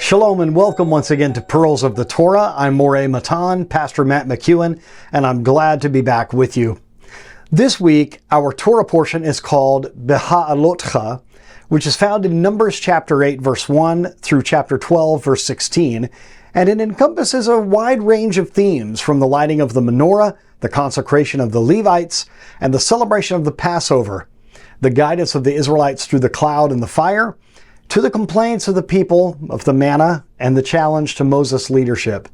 Shalom and welcome once again to Pearls of the Torah. I'm Moreh Matan, Pastor Matt McEwen, and I'm glad to be back with you. This week, our Torah portion is called Beha'alotcha, which is found in Numbers chapter 8, verse 1 through chapter 12, verse 16, and it encompasses a wide range of themes from the lighting of the menorah, the consecration of the Levites, and the celebration of the Passover, the guidance of the Israelites through the cloud and the fire, to the complaints of the people of the manna and the challenge to Moses' leadership.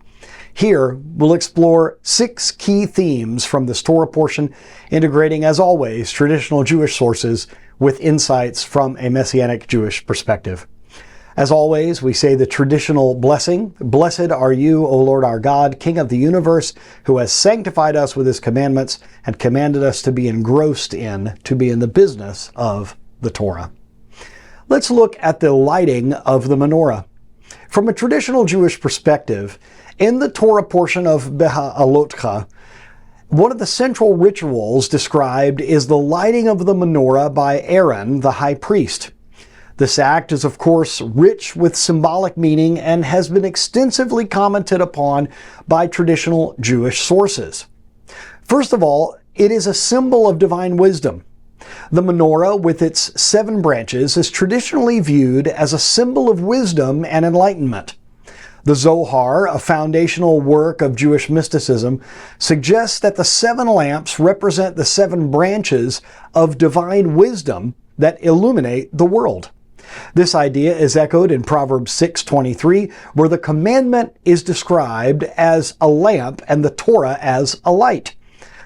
Here, we'll explore 6 key themes from this Torah portion, integrating, as always, traditional Jewish sources with insights from a Messianic Jewish perspective. As always, we say the traditional blessing, "Blessed are you, O Lord our God, King of the universe, who has sanctified us with his commandments and commanded us to be engrossed in, to be in the business of the Torah." Let's look at the lighting of the menorah. From a traditional Jewish perspective, in the Torah portion of Beha'alotcha, one of the central rituals described is the lighting of the menorah by Aaron, the high priest. This act is, of course, rich with symbolic meaning and has been extensively commented upon by traditional Jewish sources. First of all, it is a symbol of divine wisdom. The menorah, with its 7 branches, is traditionally viewed as a symbol of wisdom and enlightenment. The Zohar, a foundational work of Jewish mysticism, suggests that the 7 lamps represent the 7 branches of divine wisdom that illuminate the world. This idea is echoed in Proverbs 6:23, where the commandment is described as a lamp and the Torah as a light,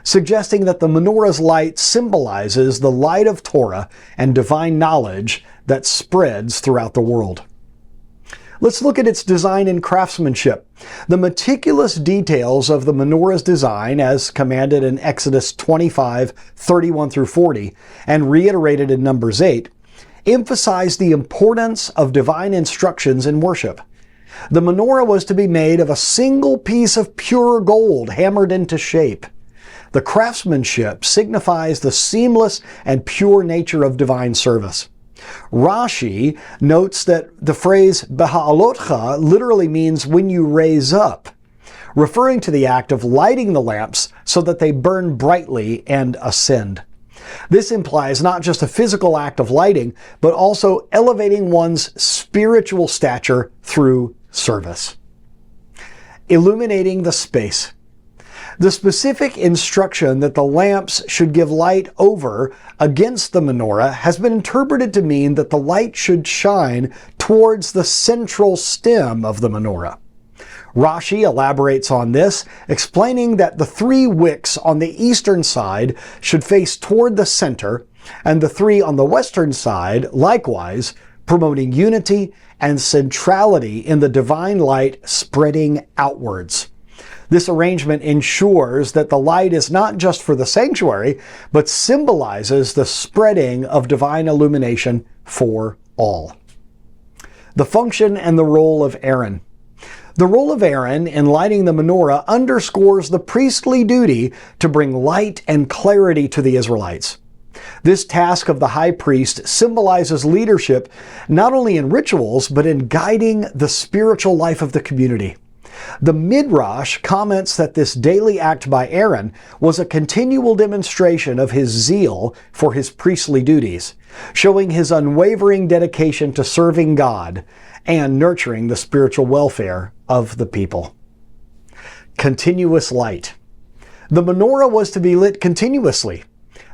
suggesting that the menorah's light symbolizes the light of Torah and divine knowledge that spreads throughout the world. Let's look at its design and craftsmanship. The meticulous details of the menorah's design, as commanded in Exodus 25:31 through 40, and reiterated in Numbers 8, emphasize the importance of divine instructions in worship. The menorah was to be made of a single piece of pure gold hammered into shape. The craftsmanship signifies the seamless and pure nature of divine service. Rashi notes that the phrase Beha'alotcha literally means when you raise up, referring to the act of lighting the lamps so that they burn brightly and ascend. This implies not just a physical act of lighting, but also elevating one's spiritual stature through service. Illuminating the space. The specific instruction that the lamps should give light over against the menorah has been interpreted to mean that the light should shine towards the central stem of the menorah. Rashi elaborates on this, explaining that the 3 wicks on the eastern side should face toward the center, and the 3 on the western side likewise, promoting unity and centrality in the divine light spreading outwards. This arrangement ensures that the light is not just for the sanctuary, but symbolizes the spreading of divine illumination for all. The function and the role of Aaron. The role of Aaron in lighting the menorah underscores the priestly duty to bring light and clarity to the Israelites. This task of the high priest symbolizes leadership not only in rituals, but in guiding the spiritual life of the community. The Midrash comments that this daily act by Aaron was a continual demonstration of his zeal for his priestly duties, showing his unwavering dedication to serving God and nurturing the spiritual welfare of the people. Continuous light. The menorah was to be lit continuously,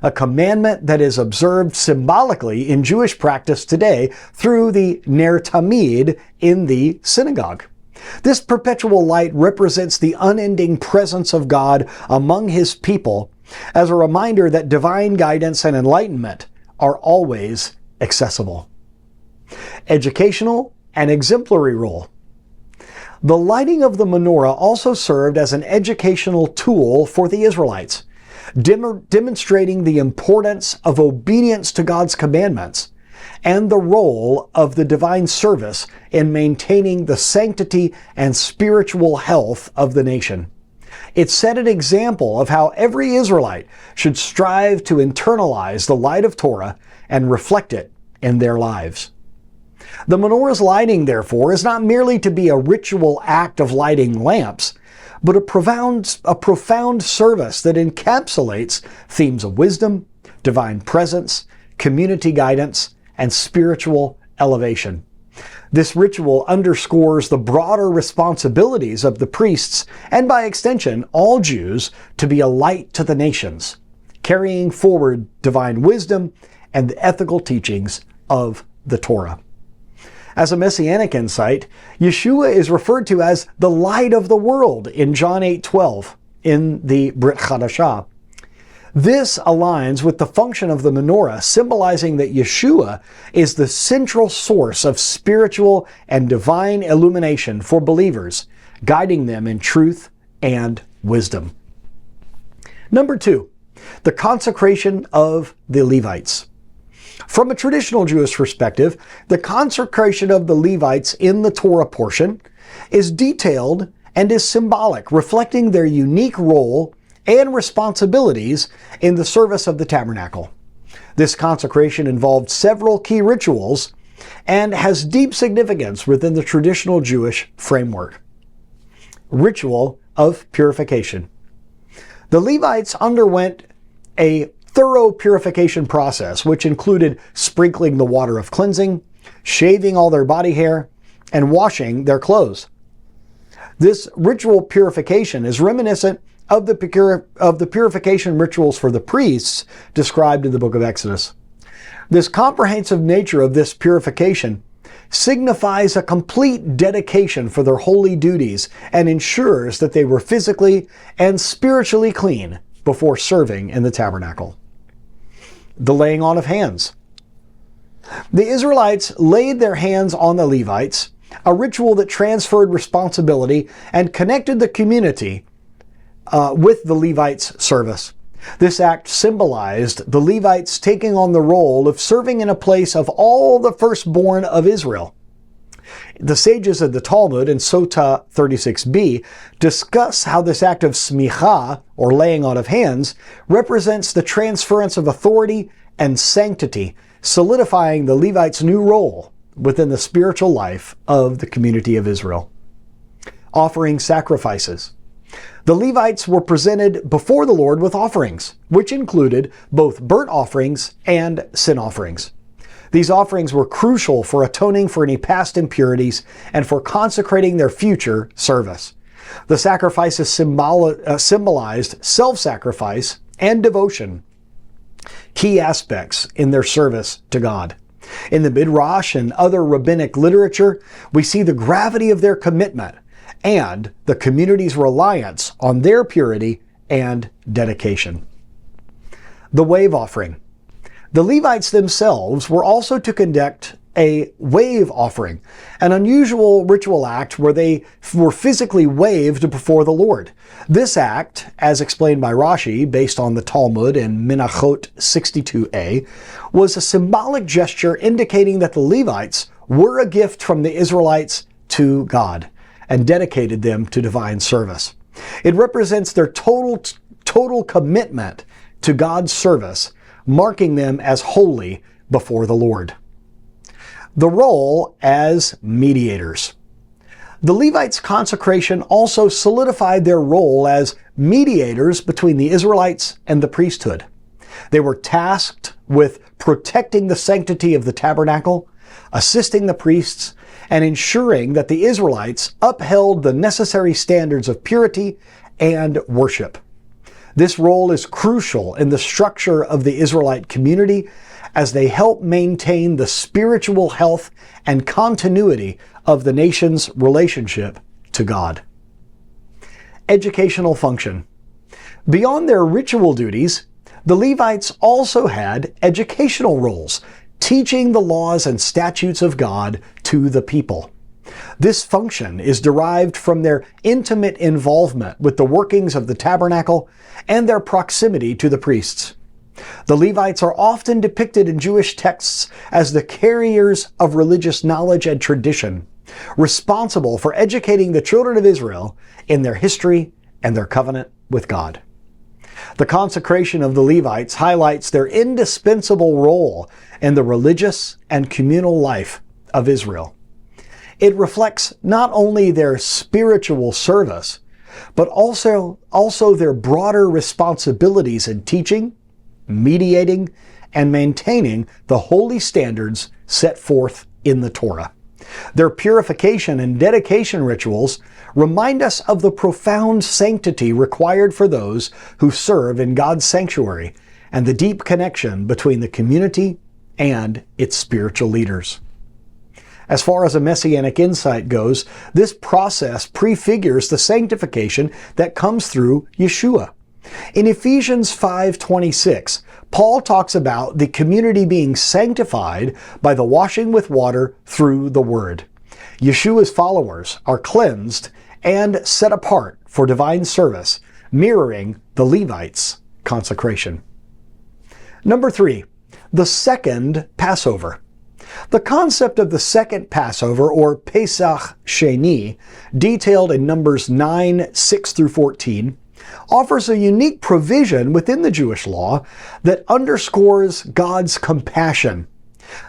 a commandment that is observed symbolically in Jewish practice today through the Ner Tamid in the synagogue. This perpetual light represents the unending presence of God among his people as a reminder that divine guidance and enlightenment are always accessible. Educational and exemplary role. The lighting of the menorah also served as an educational tool for the Israelites, demonstrating the importance of obedience to God's commandments and the role of the divine service in maintaining the sanctity and spiritual health of the nation. It set an example of how every Israelite should strive to internalize the light of Torah and reflect it in their lives. The menorah's lighting, therefore, is not merely to be a ritual act of lighting lamps, but a profound service that encapsulates themes of wisdom, divine presence, community guidance, and spiritual elevation. This ritual underscores the broader responsibilities of the priests, and by extension, all Jews, to be a light to the nations, carrying forward divine wisdom and the ethical teachings of the Torah. As a messianic insight, Yeshua is referred to as the light of the world in John 8:12 in the Brit Chadashah. This aligns with the function of the menorah, symbolizing that Yeshua is the central source of spiritual and divine illumination for believers, guiding them in truth and wisdom. Number 2, the consecration of the Levites. From a traditional Jewish perspective, the consecration of the Levites in the Torah portion is detailed and is symbolic, reflecting their unique role and responsibilities in the service of the tabernacle. This consecration involved several key rituals and has deep significance within the traditional Jewish framework. Ritual of purification. The Levites underwent a thorough purification process, which included sprinkling the water of cleansing, shaving all their body hair, and washing their clothes. This ritual purification is reminiscent of the purification rituals for the priests described in the book of Exodus. This comprehensive nature of this purification signifies a complete dedication for their holy duties and ensures that they were physically and spiritually clean before serving in the tabernacle. The laying on of hands. The Israelites laid their hands on the Levites, a ritual that transferred responsibility and connected the community with the Levites' service. This act symbolized the Levites taking on the role of serving in a place of all the firstborn of Israel. The sages of the Talmud in Sota 36b discuss how this act of smicha, or laying on of hands, represents the transference of authority and sanctity, solidifying the Levites' new role within the spiritual life of the community of Israel. Offering sacrifices. The Levites were presented before the Lord with offerings, which included both burnt offerings and sin offerings. These offerings were crucial for atoning for any past impurities and for consecrating their future service. The sacrifices symbolized self-sacrifice and devotion, key aspects in their service to God. In the Midrash and other rabbinic literature, we see the gravity of their commitment and the community's reliance on their purity and dedication. The wave offering. The Levites themselves were also to conduct a wave offering, an unusual ritual act where they were physically waved before the Lord. This act, as explained by Rashi, based on the Talmud in Menachot 62a, was a symbolic gesture indicating that the Levites were a gift from the Israelites to God and dedicated them to divine service. It represents their total commitment to God's service, marking them as holy before the Lord. The role as mediators. The Levites' consecration also solidified their role as mediators between the Israelites and the priesthood. They were tasked with protecting the sanctity of the tabernacle, assisting the priests, and ensuring that the Israelites upheld the necessary standards of purity and worship. This role is crucial in the structure of the Israelite community as they help maintain the spiritual health and continuity of the nation's relationship to God. Educational function. Beyond their ritual duties, the Levites also had educational roles, teaching the laws and statutes of God to the people. This function is derived from their intimate involvement with the workings of the tabernacle and their proximity to the priests. The Levites are often depicted in Jewish texts as the carriers of religious knowledge and tradition, responsible for educating the children of Israel in their history and their covenant with God. The consecration of the Levites highlights their indispensable role in the religious and communal life of Israel. It reflects not only their spiritual service, but also their broader responsibilities in teaching, mediating, and maintaining the holy standards set forth in the Torah. Their purification and dedication rituals remind us of the profound sanctity required for those who serve in God's sanctuary and the deep connection between the community and its spiritual leaders. As far as a messianic insight goes, this process prefigures the sanctification that comes through Yeshua. In Ephesians 5:26, Paul talks about the community being sanctified by the washing with water through the Word. Yeshua's followers are cleansed and set apart for divine service, mirroring the Levites' consecration. Number 3, the second Passover. The concept of the second Passover, or Pesach Sheni, detailed in Numbers 9:6-14, offers a unique provision within the Jewish law that underscores God's compassion.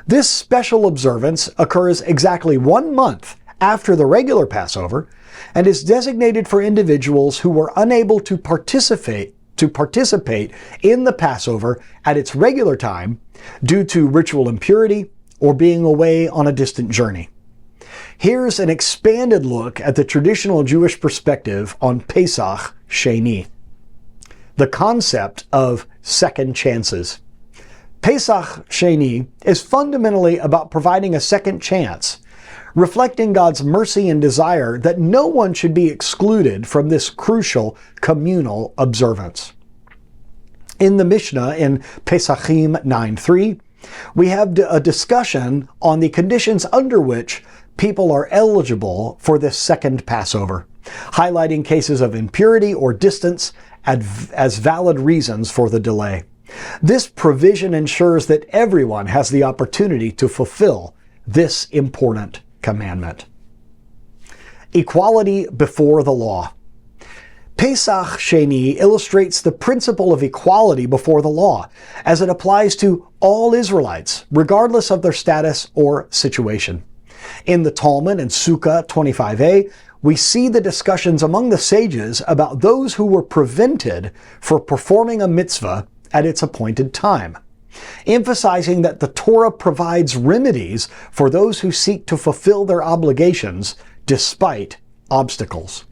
This special observance occurs exactly 1 month after the regular Passover and is designated for individuals who were unable to participate in the Passover at its regular time due to ritual impurity or being away on a distant journey. Here's an expanded look at the traditional Jewish perspective on Pesach Sheni. The concept of second chances. Pesach Sheni is fundamentally about providing a second chance, reflecting God's mercy and desire that no one should be excluded from this crucial communal observance. In the Mishnah in Pesachim 9:3, we have a discussion on the conditions under which people are eligible for this second Passover, highlighting cases of impurity or distance as valid reasons for the delay. This provision ensures that everyone has the opportunity to fulfill this important commandment. Equality before the law. Pesach Sheni illustrates the principle of equality before the law, as it applies to all Israelites, regardless of their status or situation. In the Talmud and Sukkah 25a, we see the discussions among the sages about those who were prevented from performing a mitzvah at its appointed time, emphasizing that the Torah provides remedies for those who seek to fulfill their obligations despite obstacles.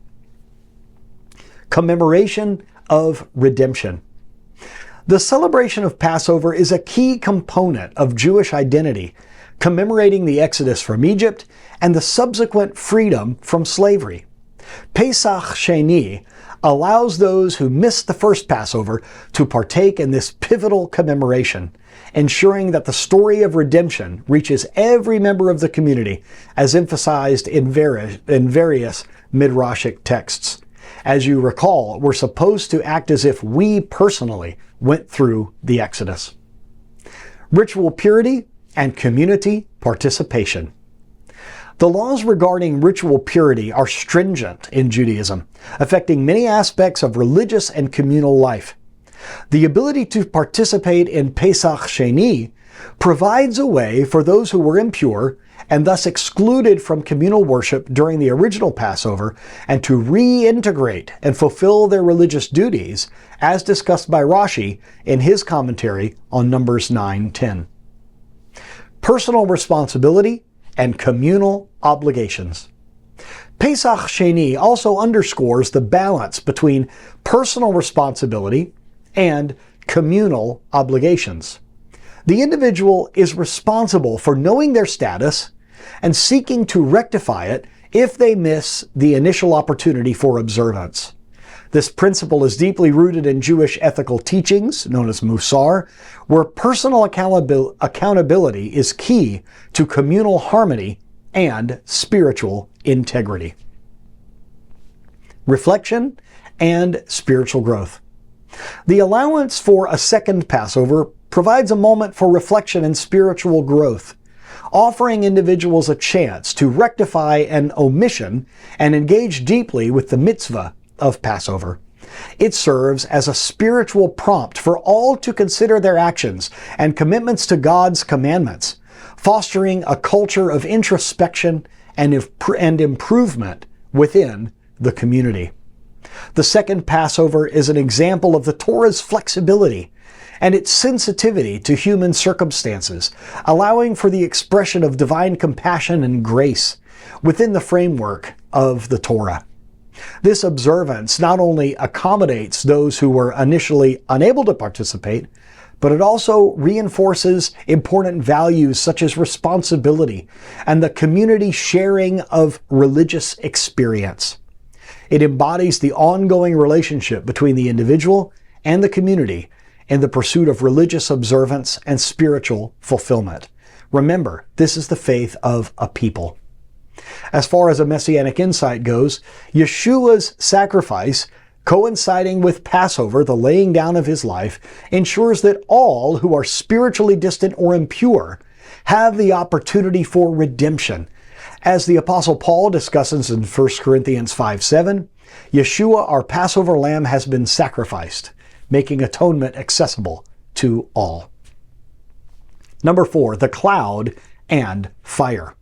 Commemoration of redemption. The celebration of Passover is a key component of Jewish identity, commemorating the exodus from Egypt and the subsequent freedom from slavery. Pesach Sheni allows those who missed the first Passover to partake in this pivotal commemoration, ensuring that the story of redemption reaches every member of the community, as emphasized in various midrashic texts. As you recall, we're supposed to act as if we personally went through the Exodus. Ritual purity and community participation. The laws regarding ritual purity are stringent in Judaism, affecting many aspects of religious and communal life. The ability to participate in Pesach Sheni provides a way for those who were impure and thus excluded from communal worship during the original Passover and to reintegrate and fulfill their religious duties, as discussed by Rashi in his commentary on Numbers 9:10. Personal responsibility and communal obligations. Pesach Sheni also underscores the balance between personal responsibility and communal obligations. The individual is responsible for knowing their status and seeking to rectify it if they miss the initial opportunity for observance. This principle is deeply rooted in Jewish ethical teachings, known as Musar, where personal accountability is key to communal harmony and spiritual integrity. Reflection and spiritual growth. The allowance for a second Passover provides a moment for reflection and spiritual growth, offering individuals a chance to rectify an omission and engage deeply with the mitzvah of Passover. It serves as a spiritual prompt for all to consider their actions and commitments to God's commandments, fostering a culture of introspection and improvement within the community. The second Passover is an example of the Torah's flexibility and its sensitivity to human circumstances, allowing for the expression of divine compassion and grace within the framework of the Torah. This observance not only accommodates those who were initially unable to participate, but it also reinforces important values such as responsibility and the community sharing of religious experience. It embodies the ongoing relationship between the individual and the community in the pursuit of religious observance and spiritual fulfillment. Remember, this is the faith of a people. As far as a messianic insight goes, Yeshua's sacrifice, coinciding with Passover, the laying down of his life, ensures that all who are spiritually distant or impure have the opportunity for redemption. As the Apostle Paul discusses in 1 Corinthians 5:7, Yeshua, our Passover lamb, has been sacrificed, making atonement accessible to all. Number 4, the cloud and fire.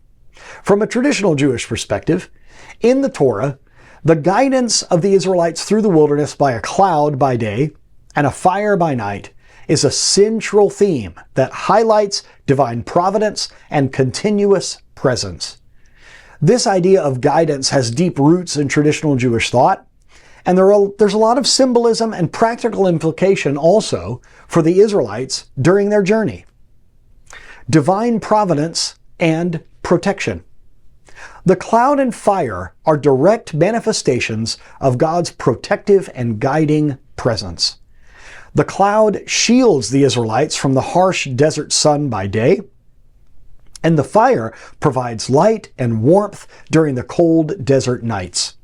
From a traditional Jewish perspective, in the Torah, the guidance of the Israelites through the wilderness by a cloud by day and a fire by night is a central theme that highlights divine providence and continuous presence. This idea of guidance has deep roots in traditional Jewish thought, and there's a lot of symbolism and practical implication also for the Israelites during their journey. Divine providence and protection. The cloud and fire are direct manifestations of God's protective and guiding presence. The cloud shields the Israelites from the harsh desert sun by day, and the fire provides light and warmth during the cold desert nights.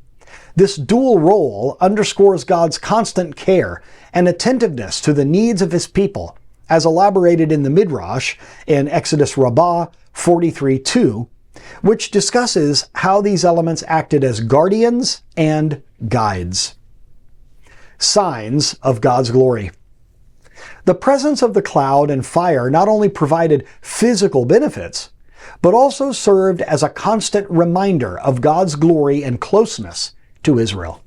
This dual role underscores God's constant care and attentiveness to the needs of his people, as elaborated in the Midrash in Exodus Rabbah 43:2, which discusses how these elements acted as guardians and guides. Signs of God's glory. The presence of the cloud and fire not only provided physical benefits, but also served as a constant reminder of God's glory and closeness to Israel.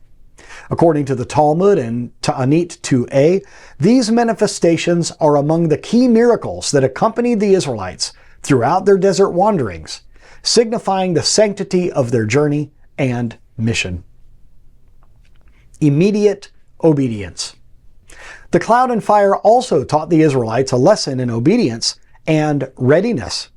According to the Talmud and Ta'anit 2a, these manifestations are among the key miracles that accompanied the Israelites throughout their desert wanderings, signifying the sanctity of their journey and mission. Immediate obedience. The cloud and fire also taught the Israelites a lesson in obedience and readiness.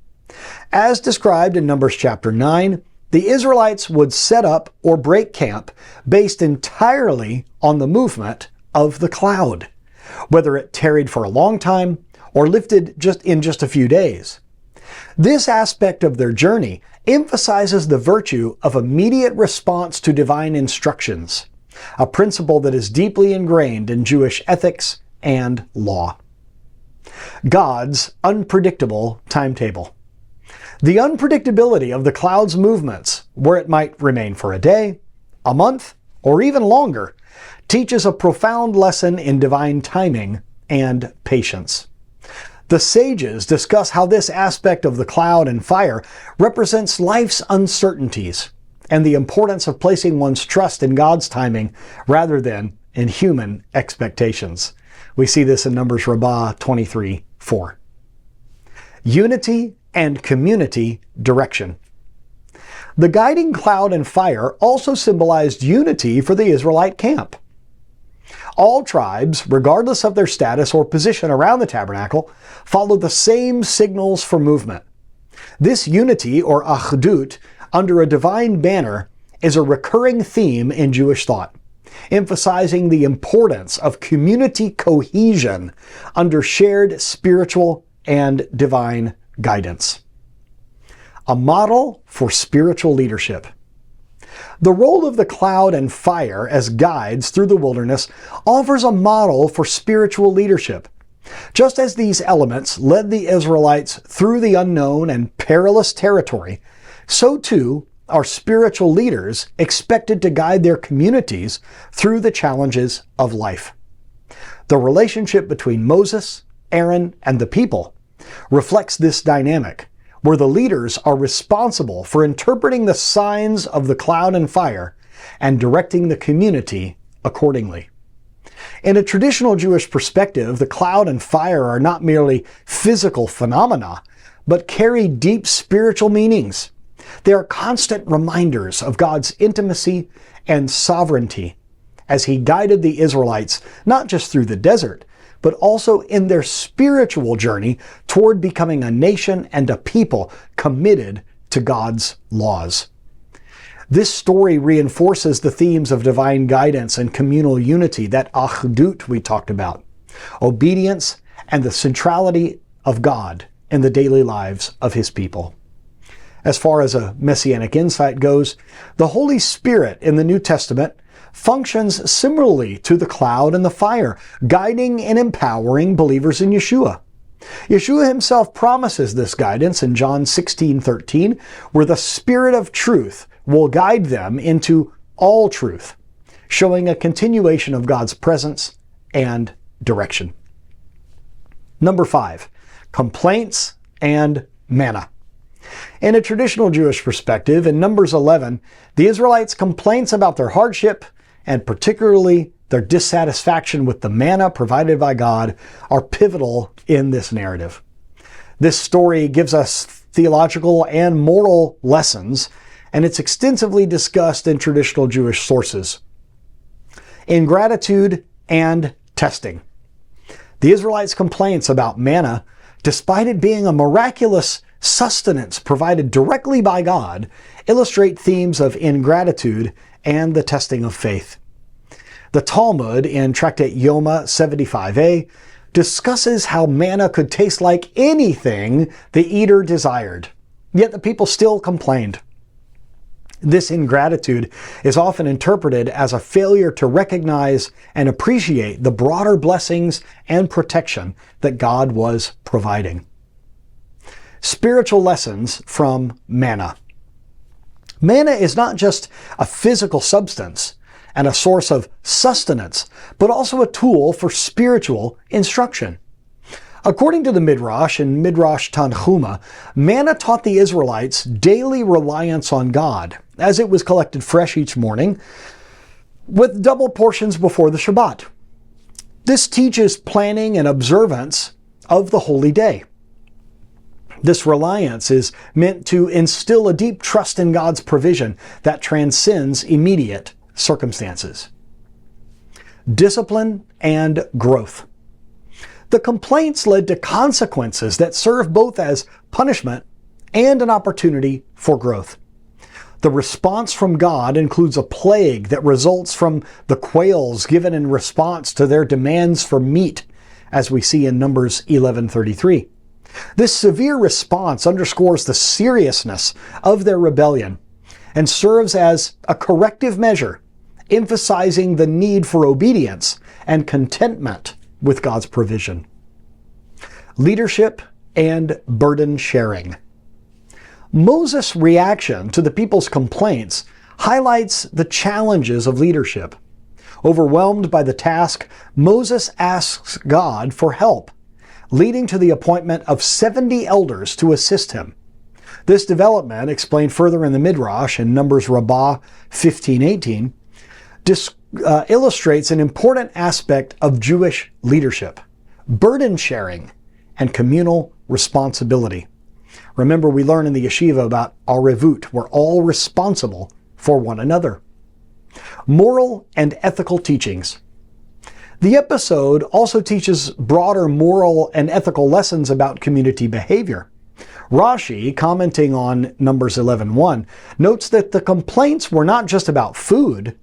As described in Numbers chapter 9, the Israelites would set up or break camp based entirely on the movement of the cloud, whether it tarried for a long time or lifted in just a few days. This aspect of their journey emphasizes the virtue of immediate response to divine instructions, a principle that is deeply ingrained in Jewish ethics and law. God's unpredictable timetable. The unpredictability of the cloud's movements, where it might remain for a day, a month, or even longer, teaches a profound lesson in divine timing and patience. The sages discuss how this aspect of the cloud and fire represents life's uncertainties and the importance of placing one's trust in God's timing rather than in human expectations. We see this in Numbers Rabbah 23:4. Unity and community direction. The guiding cloud and fire also symbolized unity for the Israelite camp. All tribes, regardless of their status or position around the tabernacle, followed the same signals for movement. This unity, or achdut, under a divine banner, is a recurring theme in Jewish thought, emphasizing the importance of community cohesion under shared spiritual and divine guidance. A model for spiritual leadership. The role of the cloud and fire as guides through the wilderness offers a model for spiritual leadership. Just as these elements led the Israelites through the unknown and perilous territory, so too are spiritual leaders expected to guide their communities through the challenges of life. The relationship between Moses, Aaron, and the people reflects this dynamic, where the leaders are responsible for interpreting the signs of the cloud and fire and directing the community accordingly. In a traditional Jewish perspective, the cloud and fire are not merely physical phenomena, but carry deep spiritual meanings. They are constant reminders of God's intimacy and sovereignty as He guided the Israelites not just through the desert, but also in their spiritual journey toward becoming a nation and a people committed to God's laws. This story reinforces the themes of divine guidance and communal unity, that Achdut we talked about, obedience and the centrality of God in the daily lives of His people. As far as a messianic insight goes, the Holy Spirit in the New Testament functions similarly to the cloud and the fire, guiding and empowering believers in Yeshua. Yeshua Himself promises this guidance in John 16:13, where the Spirit of truth will guide them into all truth, showing a continuation of God's presence and direction. Number 5, complaints and manna. In a traditional Jewish perspective, in Numbers 11, the Israelites' complaints about their hardship and particularly their dissatisfaction with the manna provided by God are pivotal in this narrative. This story gives us theological and moral lessons, and it's extensively discussed in traditional Jewish sources. Ingratitude and testing. The Israelites' complaints about manna, despite it being a miraculous sustenance provided directly by God, illustrate themes of ingratitude and the testing of faith. The Talmud in Tractate Yoma 75a discusses how manna could taste like anything the eater desired, yet the people still complained. This ingratitude is often interpreted as a failure to recognize and appreciate the broader blessings and protection that God was providing. Spiritual lessons from manna. Manna is not just a physical substance and a source of sustenance, but also a tool for spiritual instruction. According to the Midrash in Midrash Tanhuma, manna taught the Israelites daily reliance on God, as it was collected fresh each morning, with double portions before the Shabbat. This teaches planning and observance of the holy day. This reliance is meant to instill a deep trust in God's provision that transcends immediate circumstances. Discipline and growth. The complaints led to consequences that serve both as punishment and an opportunity for growth. The response from God includes a plague that results from the quails given in response to their demands for meat, as we see in Numbers 11:33. This severe response underscores the seriousness of their rebellion and serves as a corrective measure, emphasizing the need for obedience and contentment with God's provision. Leadership and burden sharing. Moses' reaction to the people's complaints highlights the challenges of leadership. Overwhelmed by the task, Moses asks God for help, leading to the appointment of 70 elders to assist him. This development, explained further in the Midrash in Numbers Rabbah 15:18, illustrates an important aspect of Jewish leadership: burden sharing and communal responsibility. Remember, we learn in the yeshiva about arevut. We're all responsible for one another. Moral and ethical teachings. The episode also teaches broader moral and ethical lessons about community behavior. Rashi, commenting on Numbers 11:1, notes that the complaints were not just about food,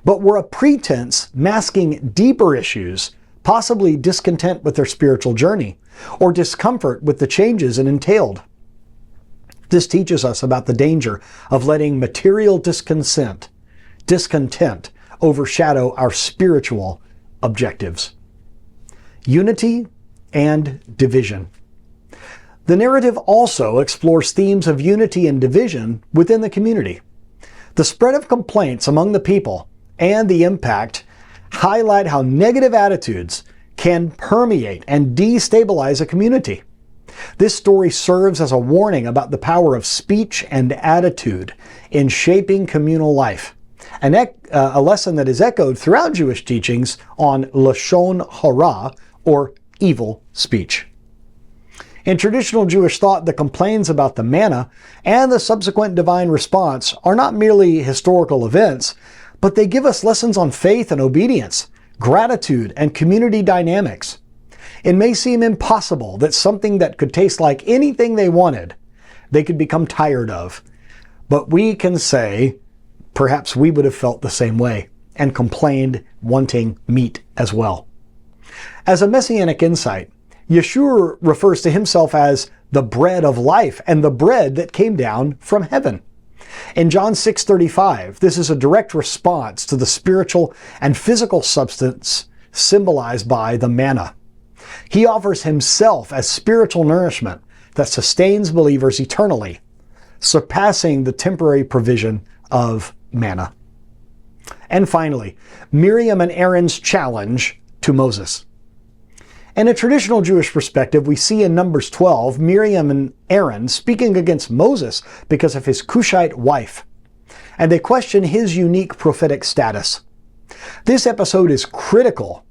but were a pretense masking deeper issues, possibly discontent with their spiritual journey, or discomfort with the changes it entailed. This teaches us about the danger of letting material discontent overshadow our spiritual objectives. Unity and division. The narrative also explores themes of unity and division within the community. The spread of complaints among the people and the impact highlight how negative attitudes can permeate and destabilize a community. This story serves as a warning about the power of speech and attitude in shaping communal life, a lesson that is echoed throughout Jewish teachings on Lashon Hara, or evil speech. In traditional Jewish thought, the complaints about the manna and the subsequent divine response are not merely historical events, but they give us lessons on faith and obedience, gratitude, and community dynamics. It may seem impossible that something that could taste like anything they wanted, they could become tired of. But we can say, perhaps we would have felt the same way and complained wanting meat as well. As a messianic insight, Yeshua refers to himself as the bread of life and the bread that came down from heaven. In John 6:35, this is a direct response to the spiritual and physical substance symbolized by the manna. He offers himself as spiritual nourishment that sustains believers eternally, surpassing the temporary provision of manna. And finally, Miriam and Aaron's challenge to Moses. In a traditional Jewish perspective, we see in Numbers 12, Miriam and Aaron speaking against Moses because of his Cushite wife, and they question his unique prophetic status. This episode is critical.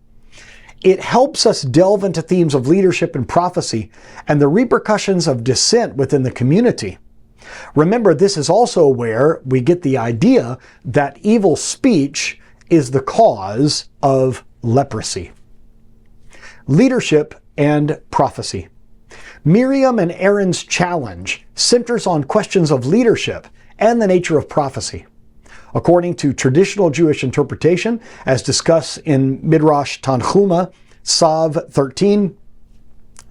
It helps us delve into themes of leadership and prophecy and the repercussions of dissent within the community. Remember, this is also where we get the idea that evil speech is the cause of leprosy. Leadership and prophecy. Miriam and Aaron's challenge centers on questions of leadership and the nature of prophecy. According to traditional Jewish interpretation, as discussed in Midrash Tanchuma, Sav 13,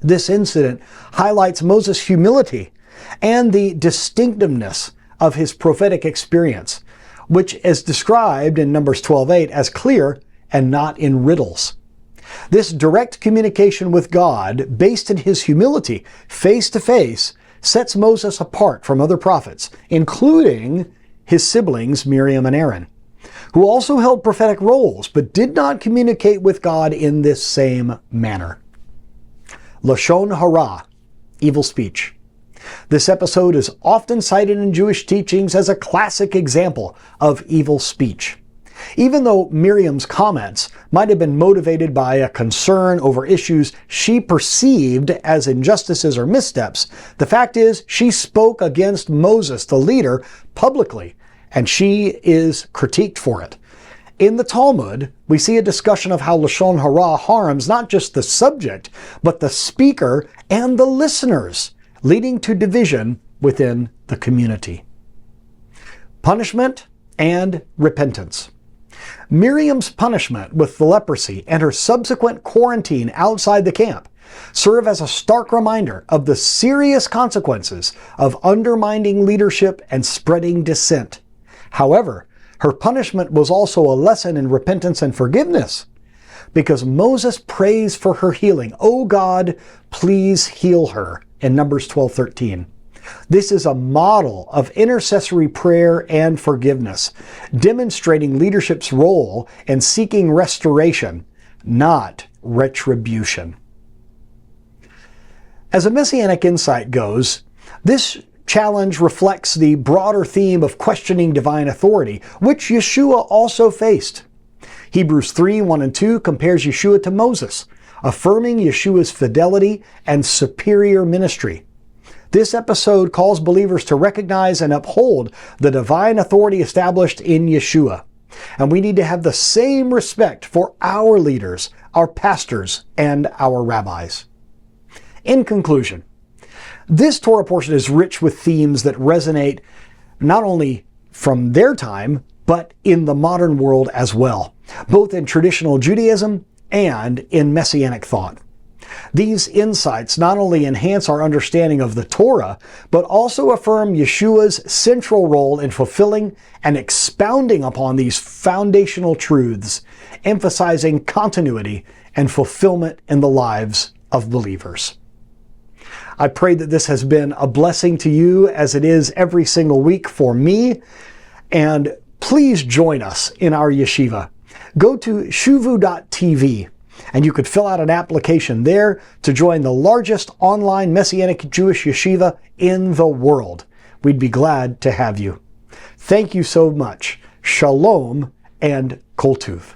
this incident highlights Moses' humility and the distinctiveness of his prophetic experience, which is described in Numbers 12:8 as clear and not in riddles. This direct communication with God, based in his humility, face to face, sets Moses apart from other prophets, including his siblings Miriam and Aaron, who also held prophetic roles but did not communicate with God in this same manner. Lashon Hara, evil speech. This episode is often cited in Jewish teachings as a classic example of evil speech. Even though Miriam's comments might have been motivated by a concern over issues she perceived as injustices or missteps, the fact is she spoke against Moses, the leader, publicly, and she is critiqued for it. In the Talmud, we see a discussion of how Lashon Hara harms not just the subject, but the speaker and the listeners, leading to division within the community. Punishment and repentance. Miriam's punishment with the leprosy and her subsequent quarantine outside the camp serve as a stark reminder of the serious consequences of undermining leadership and spreading dissent. However, her punishment was also a lesson in repentance and forgiveness, because Moses prays for her healing. "Oh God, please heal her," in Numbers 12:13. This is a model of intercessory prayer and forgiveness, demonstrating leadership's role in seeking restoration, not retribution. As a messianic insight goes, this challenge reflects the broader theme of questioning divine authority, which Yeshua also faced. Hebrews 3:1 and 2 compares Yeshua to Moses, affirming Yeshua's fidelity and superior ministry. This episode calls believers to recognize and uphold the divine authority established in Yeshua. And we need to have the same respect for our leaders, our pastors, and our rabbis. In conclusion, this Torah portion is rich with themes that resonate not only from their time, but in the modern world as well, both in traditional Judaism and in Messianic thought. These insights not only enhance our understanding of the Torah, but also affirm Yeshua's central role in fulfilling and expounding upon these foundational truths, emphasizing continuity and fulfillment in the lives of believers. I pray that this has been a blessing to you, as it is every single week for me, and please join us in our yeshiva. Go to shuvu.tv And you could fill out an application there to join the largest online Messianic Jewish yeshiva in the world. We'd be glad to have you. Thank you so much. Shalom and Kol Tuv.